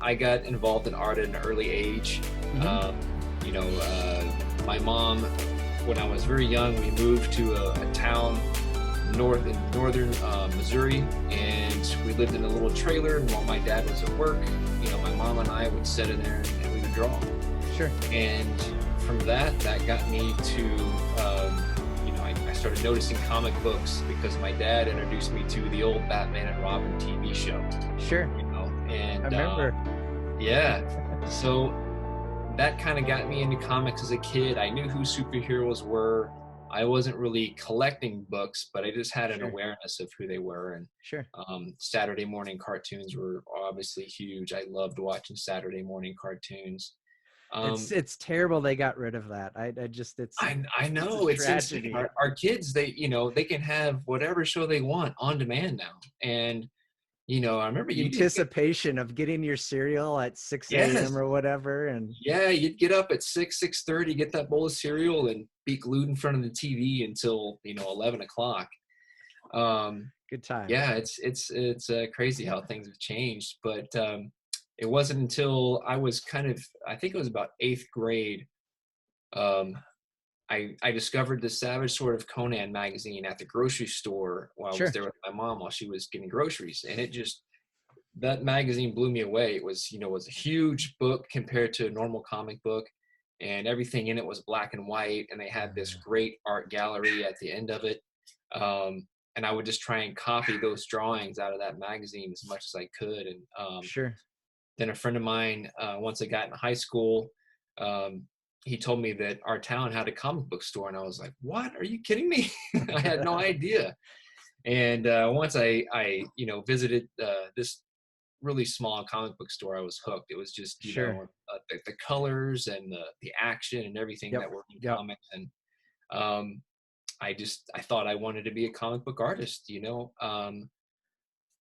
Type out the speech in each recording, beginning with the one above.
I got involved in art at an early age. Hmm. Um, my mom, when I was very young, we moved to a town in northern Missouri, and we lived in a little trailer. And while my dad was at work, my mom and I would sit in there and we would draw. Sure. And from that got me to, I started noticing comic books because my dad introduced me to the old Batman and Robin TV show. Sure. And I remember. yeah, so that kind of got me into comics as a kid. I knew who superheroes were. I wasn't really collecting books, but I just had an Sure. awareness of who they were. And Sure. Saturday morning cartoons were obviously huge. I loved watching Saturday morning cartoons. It's terrible they got rid of that. I just I it's a know, it's insane. tragedy. Our kids, they can have whatever show they want on demand now. And I remember you did get, Anticipation of getting your cereal at 6 yes, a.m. or whatever, and yeah, you'd get up at 6:30, get that bowl of cereal, and be glued in front of the TV until 11 o'clock. Um, good times. yeah, it's crazy how things have changed. But it wasn't until I was I think it was about eighth grade. Um, I discovered the Savage Sword of Conan magazine at the grocery store while I was Sure. there with my mom while she was getting groceries, and that magazine blew me away. It was a huge book compared to a normal comic book, and everything in it was black and white, and they had this great art gallery at the end of it. And I would just try and copy those drawings out of that magazine as much as I could. And Sure. then a friend of mine, once I got in high school, um, he told me that our town had a comic book store, and I was like, "What? Are you kidding me?" I had no idea. And once I visited this really small comic book store, I was hooked. It was just Sure. the colors and the action and everything Yep. that were in Yep. comics. And um, I thought I wanted to be a comic book artist.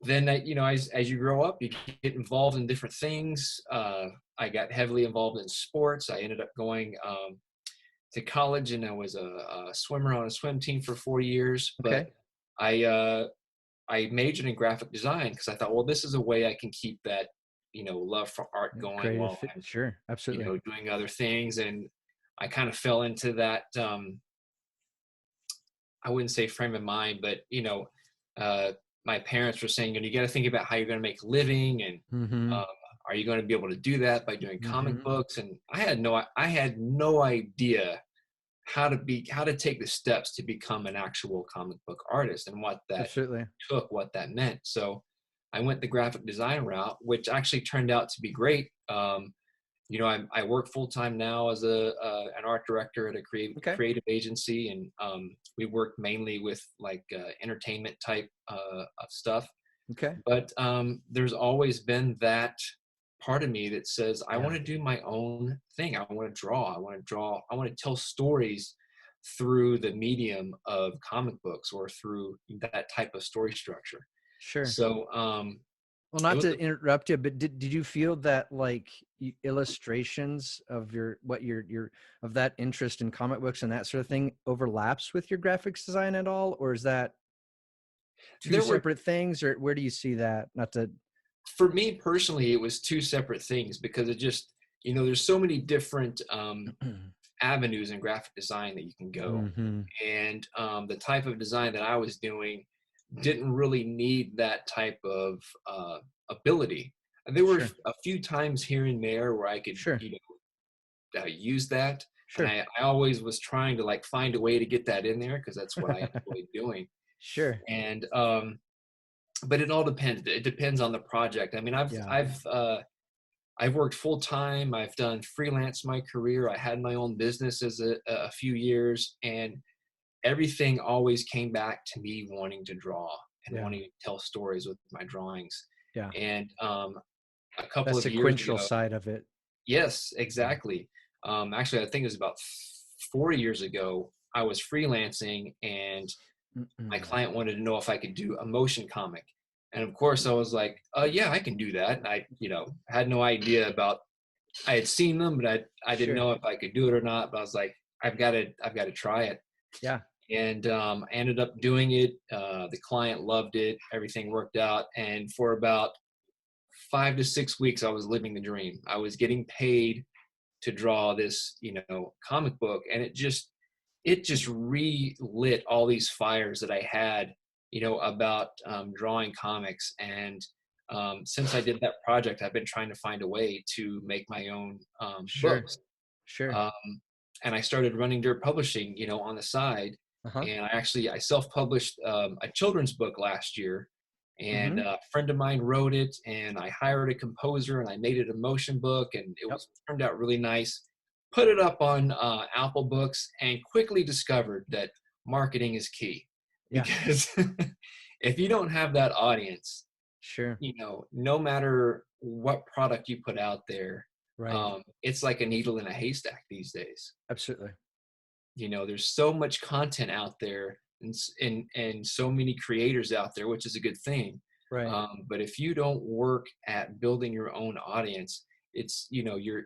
Then as you grow up, you get involved in different things. I got heavily involved in sports. I ended up going to college, and I was a swimmer on a swim team for 4 years. Okay. But I majored in graphic design because I thought, well, this is a way I can keep that love for art going Creative while fit. I'm Sure. Absolutely. doing other things. And I kind of fell into that. I wouldn't say frame of mind, but uh, my parents were saying, you got to think about how you're going to make a living, and Mm-hmm. um, are you going to be able to do that by doing comic Mm-hmm. books? And I had no idea how to take the steps to become an actual comic book artist and what that Absolutely. took, what that meant. So I went the graphic design route, which actually turned out to be great. I work full time now as an art director at a Okay. creative agency, and we work mainly with like entertainment type of stuff. Okay. But there's always been that part of me that says I want Yeah. to do my own thing. I want to draw. I want to tell stories through the medium of comic books or through that type of story structure. Sure. So Well, it not was to interrupt you, but did you feel that like illustrations of your of that interest in comic books and that sort of thing overlaps with your graphics design at all, or is that two there were separate things, or where do you see that? Not to. For me personally, it was two separate things because it just there's so many different avenues in graphic design that you can go. Mm-hmm. And the type of design that I was doing didn't really need that type of ability. And there were Sure. a few times here and there where I could, Sure. use that. And Sure. I always was trying to like find a way to get that in there because that's what I enjoy doing. Sure. And but it all depends. It depends on the project. I mean, Yeah. I've worked full time. I've done freelance my career. I had my own business as a few years, and everything always came back to me wanting to draw and Yeah. wanting to tell stories with my drawings. Yeah. And a That couple of years sequential ago, side of it. yes, Yeah. exactly. Actually, I think it was about 4 years ago. I was freelancing, and my Mm-mm. client wanted to know if I could do a motion comic. And of course I was like, yeah, I can do that. And I, had no idea about, I had seen them, but I didn't Sure. know if I could do it or not. But I was like, I've got to try it. Yeah. And I ended up doing it. The client loved it. Everything worked out. And for about 5 to 6 weeks, I was living the dream. I was getting paid to draw this, comic book, and it just relit all these fires that I had, about drawing comics. And since I did that project, I've been trying to find a way to make my own Sure. books. Sure. Um, and I started running Dirt Publishing, on the side. Uh-huh. And I self-published a children's book last year. And Mm-hmm. a friend of mine wrote it, and I hired a composer, and I made it a motion book, and it Yep. was turned out really nice. Put it up on Apple Books, and quickly discovered that marketing is key, Yeah. because if you don't have that audience, Sure. no matter what product you put out there, Right. it's like a needle in a haystack these days. Absolutely. There's so much content out there, and so many creators out there, which is a good thing. Right. But if you don't work at building your own audience, it's your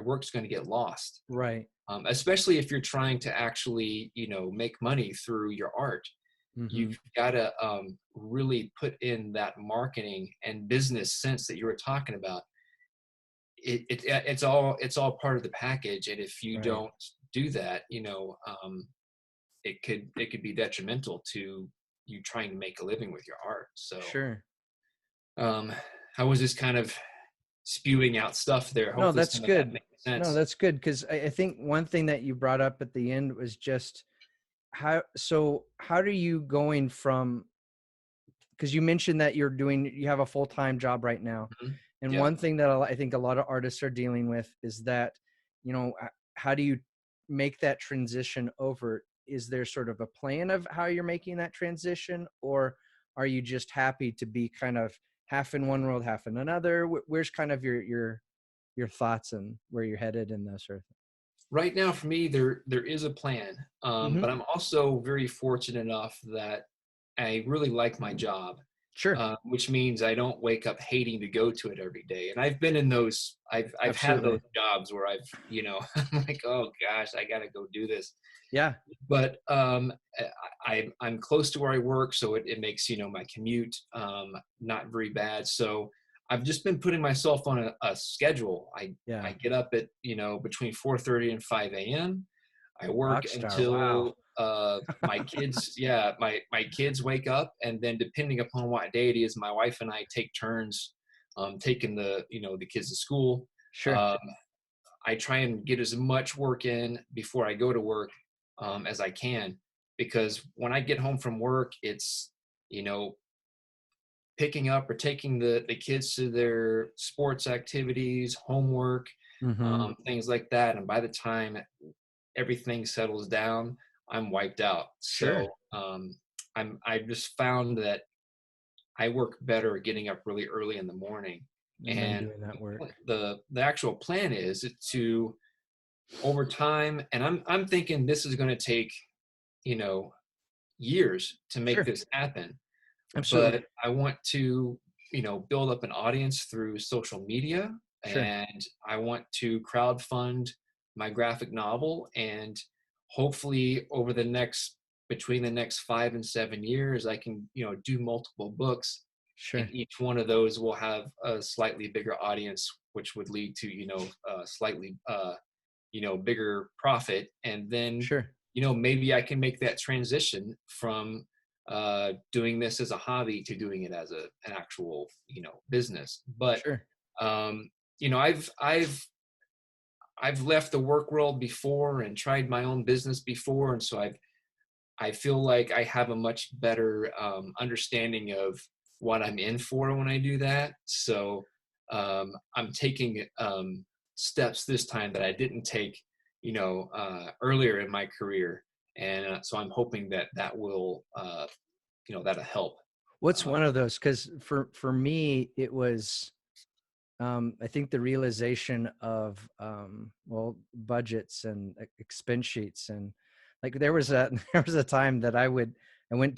work's going to get lost. Right. Especially if you're trying to actually make money through your art. Mm-hmm. You've got to really put in that marketing and business sense that you were talking about. It's all part of the package, and if you Right. don't do that, it could be detrimental to you trying to make a living with your art. So Sure. I was just kind of spewing out stuff there. No, Hopefully that's some of that good. makes No, sense. that's good, because I think one thing that you brought up at the end was just how do you going from, because you mentioned that you have a full-time job right now. Mhm. And Yeah. one thing that I think a lot of artists are dealing with is that, how do you make that transition over? Is there sort of a plan of how you're making that transition, or are you just happy to be kind of half in one world, half in another? Where's kind of your thoughts and where you're headed and that sort of Right now, for me, there is a plan, thing? but I'm also very fortunate enough that I really like my job, Sure. which means I don't wake up hating to go to it every day. And I've been in those. I've had those Absolutely. jobs where I'm like, oh gosh, I got to go do this. Yeah. But I'm close to where I work, so it makes my commute not very bad. So I've just been putting myself on a schedule. I Yeah. get up at between 4:30 and 5 a.m. I work Rockstar. Wow. until my kids my kids wake up, and then depending upon what day it is, my wife and I take turns taking the kids to school. Sure. Um, I try and get as much work in before I go to work as I can, because when I get home from work, it's picking up or taking the kids to their sports activities, homework, Mm-hmm. things like that. And by the time everything settles down, I'm wiped out. Sure. So I've just found that I work better getting up really early in the morning. And then And doing that work. the actual plan is to, over time, and I'm thinking this is going to take you know years to make Sure. this happen, Absolutely. but I want to build up an audience through social media, Sure. and I want to crowd fund my graphic novel, and hopefully over between the next 5 and 7 years, I can do multiple books, and Sure. each one of those will have a slightly bigger audience, which would lead to a slightly bigger profit. And then Sure. maybe I can make that transition from doing this as a hobby to doing it as an actual business. But Sure. um, I've left the work world before and tried my own business before, and so I feel like I have a much better understanding of what I'm in for when I do that. So I'm taking steps this time that I didn't take, earlier in my career, and so I'm hoping that will, that'll help. What's Uh, one of those? Because for me, it was, I think the realization of, well, budgets and expense sheets, and like there was a there was a time that I went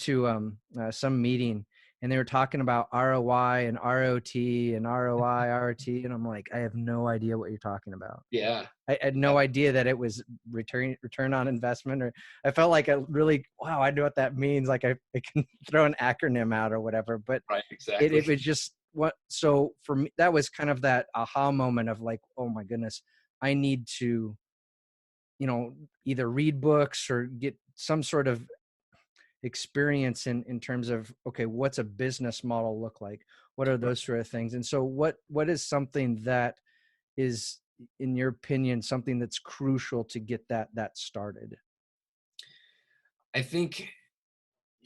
to some meeting, and they were talking about ROI and ROT and ROI ROT, and I'm like, I have no idea what you're talking about. yeah, I had no idea that it was return on investment, or I felt like wow, I know what that means. Like I can throw an acronym out or whatever, but right, it exactly. was just so for me, that was kind of that aha moment of like, oh my goodness, I need to, either read books or get some sort of experience in terms of, okay, what's a business model look like? What are those sort of things? And so what is something that is, in your opinion, something that's crucial to get that started? I think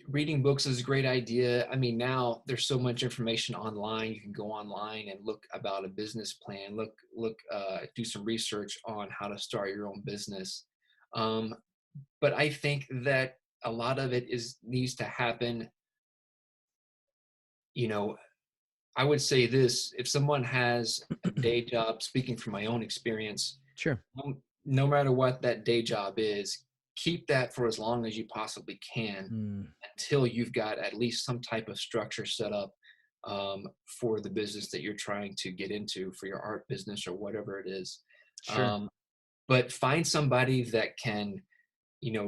reading books is a great idea. I mean, now there's so much information online. You can go online and look about a business plan, do some research on how to start your own business. Um, but I think that a lot of it needs to happen. You know, I would say this: if someone has a day job, speaking from my own experience, Sure. no matter what that day job is, keep that for as long as you possibly can Mm, until you've got at least some type of structure set up for the business that you're trying to get into, for your art business or whatever it is. sure. Um, but find somebody that can,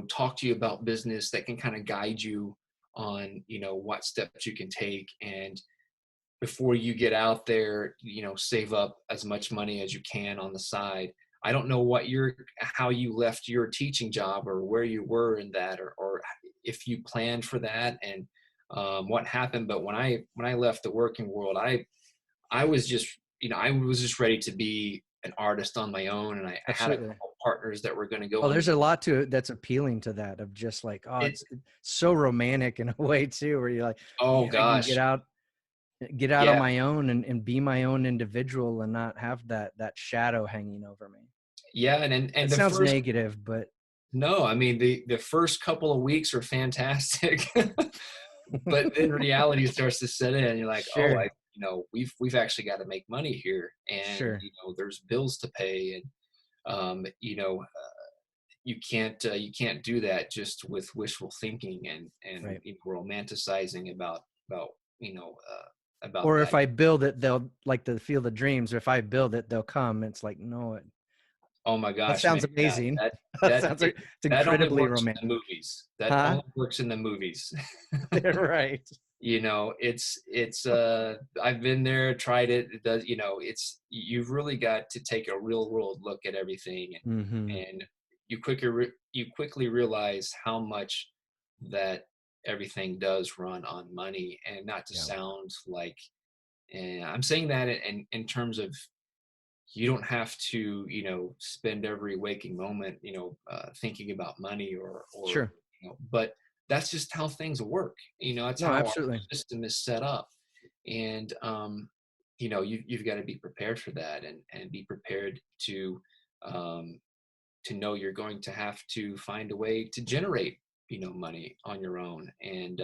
talk to you about business, that can kind of guide you on, what steps you can take. And before you get out there, save up as much money as you can on the side. I don't know how you left your teaching job, or where you were in that, or if you planned for that, and what happened. But when I left the working world, I was just, I was just ready to be an artist on my own. And I had a Absolutely. couple partners that were going to go Oh, under there's a lot to it that's appealing to that, of just like, oh, it. it's so romantic in a way too, where you're like, Oh man, I can gosh. get out on Yeah. my own and be my own individual and not have that shadow hanging over me. Yeah. And It the sounds first negative, but No, I mean, the first couple of weeks are fantastic, but then reality starts to set in. You're like, oh, sure, we've actually got to make money here, and sure, there's bills to pay, and you can't do that just with wishful thinking and right. romanticizing about you know about Or that. if I build it, they'll like to feel the dreams. Or if I build it, they'll come. It's like, no, Oh my that gosh, man, sounds yeah, amazing. that That that sounds it, like it's that only incredibly works in the romantic. movies. That Huh? only works in the movies. Right. It's I've been there, tried it. It does, you've really got to take a real world look at everything, Mm-hmm. and you quickly realize how much that everything does run on money. And not to Yeah. sound like, and I'm saying that in terms of, you don't have to, spend every waking moment, thinking about money, or Sure. but that's just how things work. That's No, how our absolutely. system is set up. And you've got to be prepared for that, and be prepared um, to know you're going to have to find a way to generate, money on your own. And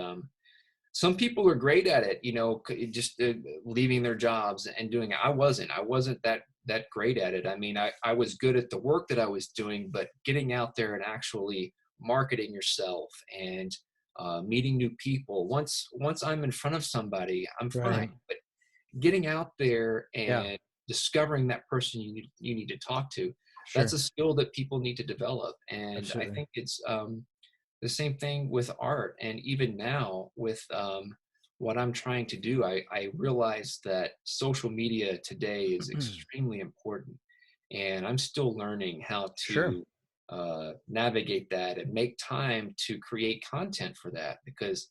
some people are great at it, just leaving their jobs and doing it. I wasn't that great at it. I mean, I was good at the work that I was doing, but getting out there and actually marketing yourself, and meeting new people. Once I'm in front of somebody, I'm fine. Right. But getting out there Yeah. and discovering that person you need to talk to, that's Sure. a skill that people need to develop. And I Absolutely. think it's the same thing with art. And even now with what I'm trying to do, I realize that social media today is extremely important. And I'm still learning how Sure. to navigate that and make time to create content for that. Because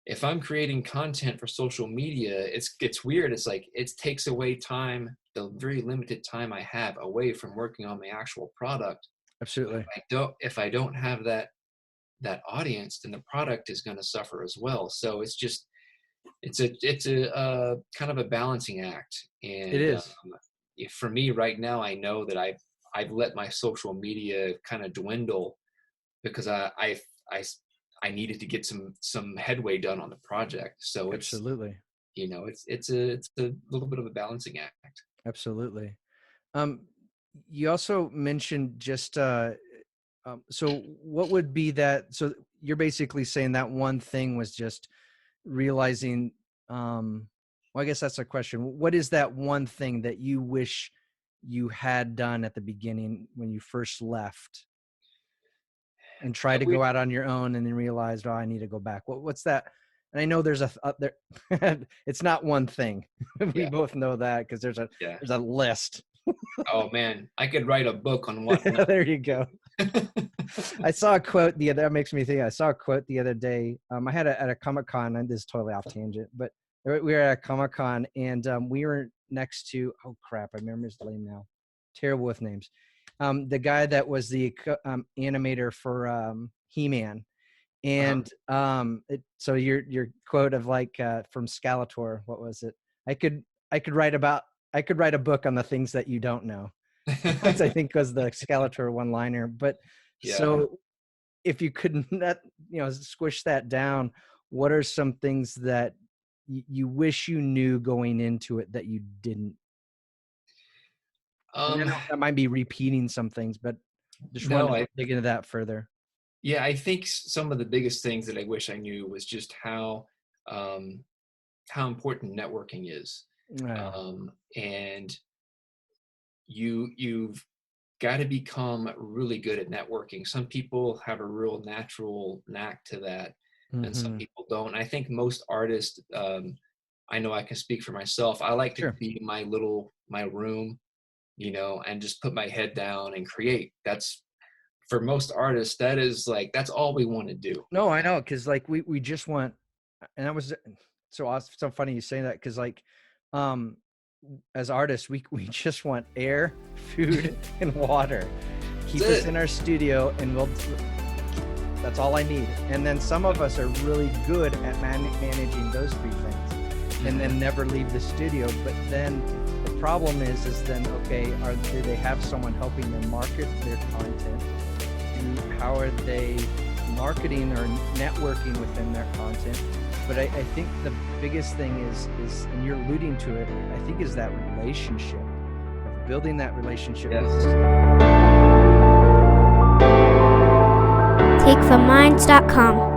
if I'm creating content for social media, it's weird. It's like it takes away time, the very limited time I have away from working on my actual product. But Absolutely. if I don't have that audience, then the product is going to suffer as well. So it's a kind of a balancing act. It And is. for me right now, I know that I've let my social media kind of dwindle, because I I needed to get some headway done on the project. So Absolutely. it's a little bit of a balancing act. Absolutely. Um, you also mentioned just so what would be that? So you're basically saying that one thing was just realizing. Well, I guess that's a question. What is that one thing that you wish you had done at the beginning when you first left, and try to We go out on your own, and then realized, oh, I need to go back? What's that? And I know there's there, it's not one thing. We Yeah. both know that because there's Yeah. a list. Oh man, I could write a book on what. There you go. I saw a quote that makes me think. I saw a quote the other day. I had at a Comic-Con, and this is totally off tangent, but we were at a Comic-Con, and we were next to, oh crap, I remember his name now. Terrible with names. The guy that was the animator for He-Man. And so your quote of like from Skeletor, what was it? I could write a book on the things that you don't know. Which I think was the Skeletor one-liner. But Yeah. So if you could not, squish that down, what are some things that you wish you knew going into it that you didn't? That might be repeating some things, but just want to dig into that further. Yeah, I think some of the biggest things that I wish I knew was just how important networking is. And you've got to become really good at networking. Some people have a real natural knack to that, and some people don't. I think most artists, I know I can speak for myself. I like to be in my room, and just put my head down and create. That's, for most artists, that's all we want to do. No, I know, because like we just want, and that was so awesome, so funny you say that, because like as artists, we just want air, food, and water. Keep us in our studio, and that's all I need. And then some of us are really good at managing those three things, and then never leave the studio. But then the problem is then, okay, do they have someone helping them market their content? How are they marketing or networking within their content? But I think the biggest thing is, and you're alluding to it, I think, is that relationship, of building that relationship. Yes. Tikvahminds.com